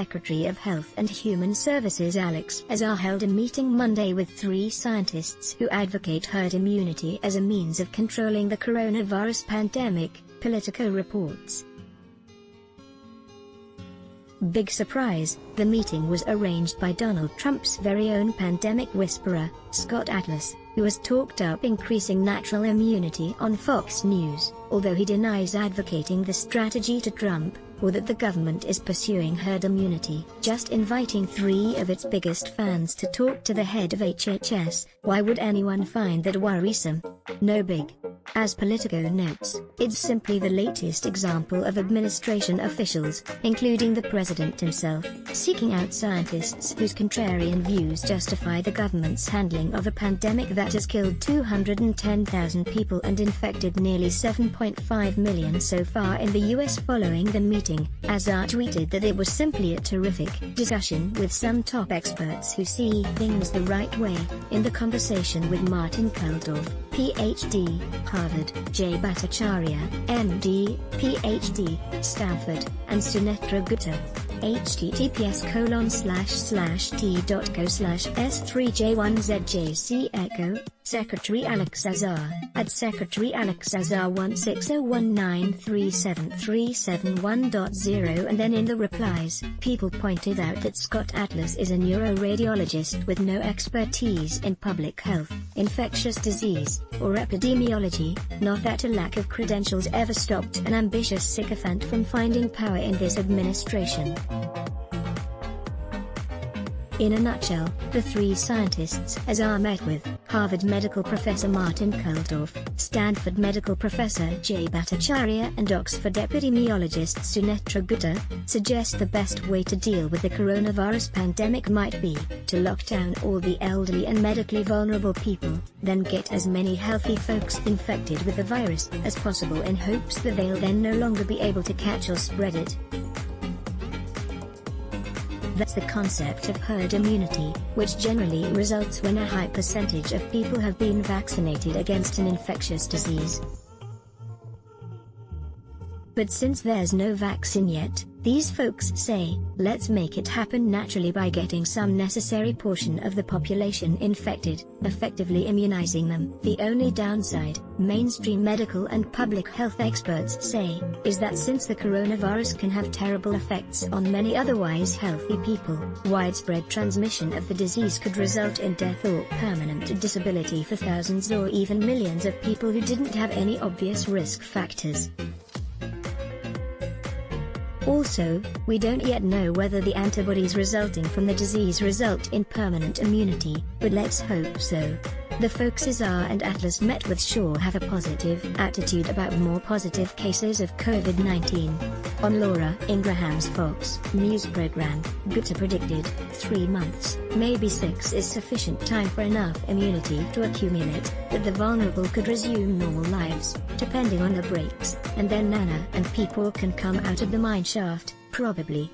Secretary of Health and Human Services Alex Azar held a meeting Monday with 3 scientists who advocate herd immunity as a means of controlling the coronavirus pandemic, Politico reports. Big surprise, the meeting was arranged by Donald Trump's very own pandemic whisperer, Scott Atlas, who has talked up increasing natural immunity on Fox News, although he denies advocating the strategy to Trump, or that the government is pursuing herd immunity. Just inviting 3 of its biggest fans to talk to the head of HHS, why would anyone find that worrisome? No big. As Politico notes, it's simply the latest example of administration officials, including the president himself, seeking out scientists whose contrarian views justify the government's handling of a pandemic that has killed 210,000 people and infected nearly 7.5 million so far in the US. Following the meeting, Azar tweeted that it was simply a terrific discussion with some top experts who see things the right way. In the conversation with Martin Kulldorff, Ph.D., Harvard, Jay Bhattacharya, M.D., Ph.D., Stanford, and Sunetra Gupta. https://t.co/s3j1zjc echo, Secretary Alex Azar, at Secretary Alex Azar 16019373771.0. And then in the replies, people pointed out that Scott Atlas is a neuroradiologist with no expertise in public health, infectious disease, or epidemiology, not that a lack of credentials ever stopped an ambitious sycophant from finding power in this administration. In a nutshell, the 3 scientists Azar met with, Harvard medical professor Martin Kulldorff, Stanford medical professor Jay Bhattacharya and Oxford epidemiologist Sunetra Gupta, suggest the best way to deal with the coronavirus pandemic might be to lock down all the elderly and medically vulnerable people, then get as many healthy folks infected with the virus as possible in hopes that they'll then no longer be able to catch or spread it. That's the concept of herd immunity, which generally results when a high percentage of people have been vaccinated against an infectious disease. But since there's no vaccine yet, these folks say, let's make it happen naturally by getting some necessary portion of the population infected, effectively immunizing them. The only downside, mainstream medical and public health experts say, is that since the coronavirus can have terrible effects on many otherwise healthy people, widespread transmission of the disease could result in death or permanent disability for thousands or even millions of people who didn't have any obvious risk factors. Also, we don't yet know whether the antibodies resulting from the disease result in permanent immunity, but let's hope so. The folks Azar and Atlas met with sure have a positive attitude about more positive cases of COVID-19. On Laura Ingraham's Fox News program, Gupta predicted 3 months, maybe 6 is sufficient time for enough immunity to accumulate, that the vulnerable could resume normal lives, depending on the breaks, and then Nana and people can come out of the mine shaft, probably,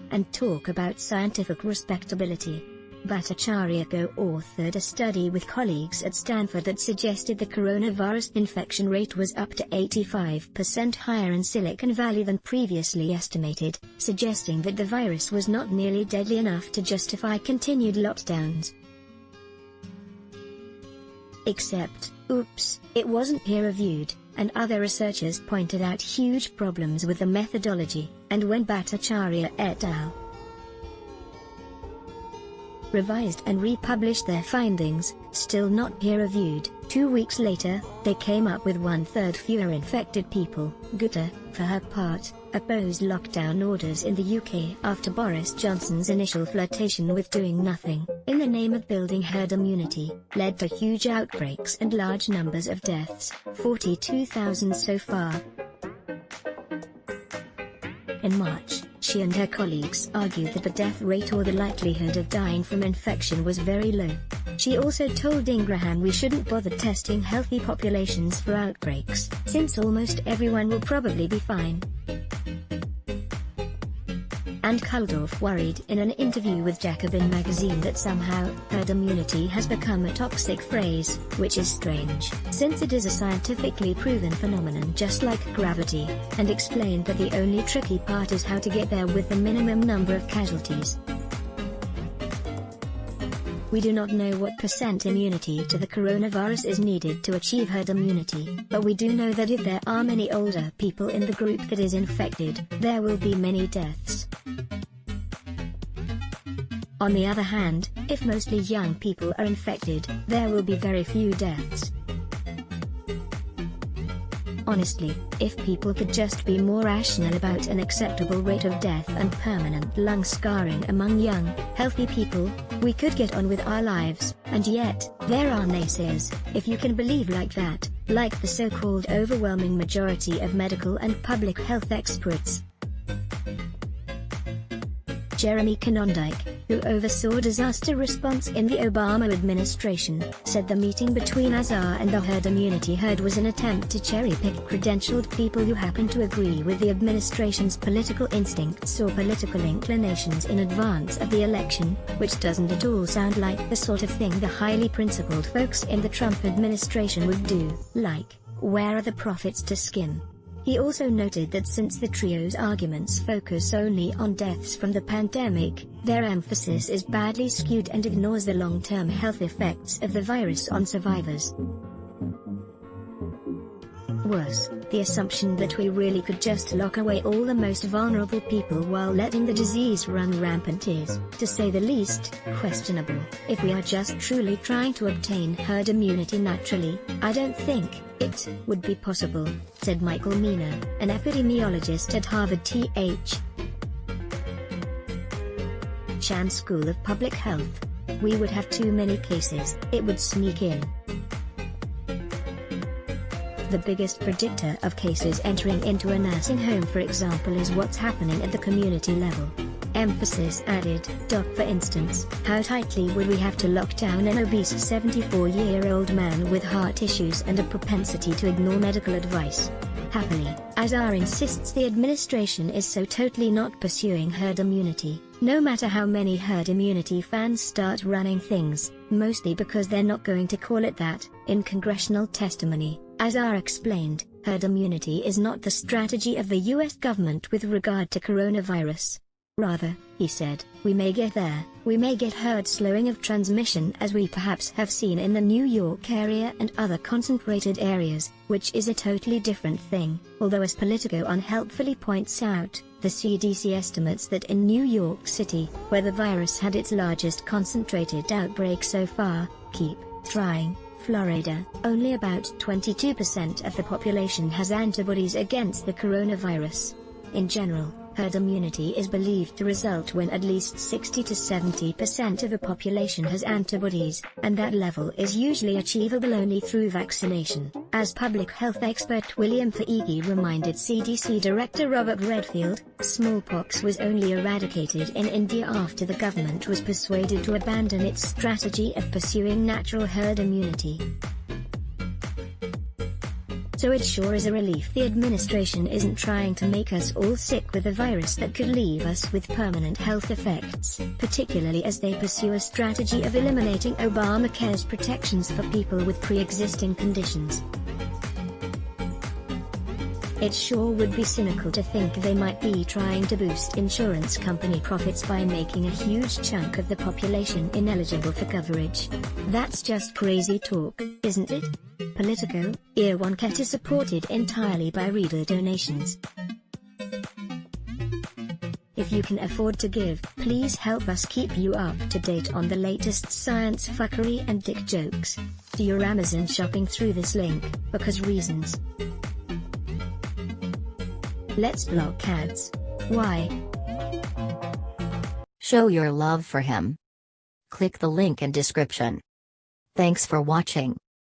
and talk about scientific respectability. Bhattacharya co-authored a study with colleagues at Stanford that suggested the coronavirus infection rate was up to 85% higher in Silicon Valley than previously estimated, suggesting that the virus was not nearly deadly enough to justify continued lockdowns. Except, oops, it wasn't peer-reviewed, and other researchers pointed out huge problems with the methodology, and when Bhattacharya et al. Revised and republished their findings, still not peer-reviewed, 2 weeks later, they came up with 1/3 fewer infected people. Gupta, for her part, opposed lockdown orders in the UK after Boris Johnson's initial flirtation with doing nothing, in the name of building herd immunity, led to huge outbreaks and large numbers of deaths, 42,000 so far. In March, she and her colleagues argued that the death rate or the likelihood of dying from infection was very low. She also told Ingraham we shouldn't bother testing healthy populations for outbreaks, since almost everyone will probably be fine. And Kuldorf worried in an interview with Jacobin magazine that somehow, herd immunity has become a toxic phrase, which is strange, since it is a scientifically proven phenomenon just like gravity, and explained that the only tricky part is how to get there with the minimum number of casualties. We do not know what % immunity to the coronavirus is needed to achieve herd immunity, but we do know that if there are many older people in the group that is infected, there will be many deaths. On the other hand, if mostly young people are infected, there will be very few deaths. Honestly, if people could just be more rational about an acceptable rate of death and permanent lung scarring among young, healthy people, we could get on with our lives, and yet, there are naysayers, if you can believe like that, like the so-called overwhelming majority of medical and public health experts. Jeremy Conondike, who oversaw disaster response in the Obama administration, said the meeting between Azar and the herd immunity herd was an attempt to cherry-pick credentialed people who happen to agree with the administration's political instincts or political inclinations in advance of the election, which doesn't at all sound like the sort of thing the highly principled folks in the Trump administration would do, like, where are the profits to skim? He also noted that since the trio's arguments focus only on deaths from the pandemic, their emphasis is badly skewed and ignores the long-term health effects of the virus on survivors. Worse, the assumption that we really could just lock away all the most vulnerable people while letting the disease run rampant is, to say the least, questionable. If we are just truly trying to obtain herd immunity naturally, I don't think it would be possible, said Michael Mina, an epidemiologist at Harvard-T.H. Chan School of Public Health. We would have too many cases, it would sneak in. The biggest predictor of cases entering into a nursing home, for example, is what's happening at the community level. Emphasis added. For instance, how tightly would we have to lock down an obese 74-year-old man with heart issues and a propensity to ignore medical advice? Happily, Azar insists the administration is so totally not pursuing herd immunity, no matter how many herd immunity fans start running things, mostly because they're not going to call it that. In congressional testimony, Azar explained, herd immunity is not the strategy of the US government with regard to coronavirus. Rather, he said, we may get there, we may get herd slowing of transmission as we perhaps have seen in the New York area and other concentrated areas, which is a totally different thing, although as Politico unhelpfully points out, the CDC estimates that in New York City, where the virus had its largest concentrated outbreak so far, keep trying, Florida, only about 22% of the population has antibodies against the coronavirus. In general, herd immunity is believed to result when at least 60 to 70% of a population has antibodies, and that level is usually achievable only through vaccination. As public health expert William Feige reminded CDC Director Robert Redfield, smallpox was only eradicated in India after the government was persuaded to abandon its strategy of pursuing natural herd immunity. So it sure is a relief the administration isn't trying to make us all sick with a virus that could leave us with permanent health effects, particularly as they pursue a strategy of eliminating Obamacare's protections for people with pre-existing conditions. It sure would be cynical to think they might be trying to boost insurance company profits by making a huge chunk of the population ineligible for coverage. That's just crazy talk, isn't it? Politico, Earwonket is supported entirely by reader donations. If you can afford to give, please help us keep you up to date on the latest science fuckery and dick jokes. Do your Amazon shopping through this link, because reasons. Let's block ads. Why? Show your love for him. Click the link in description. Thanks for watching.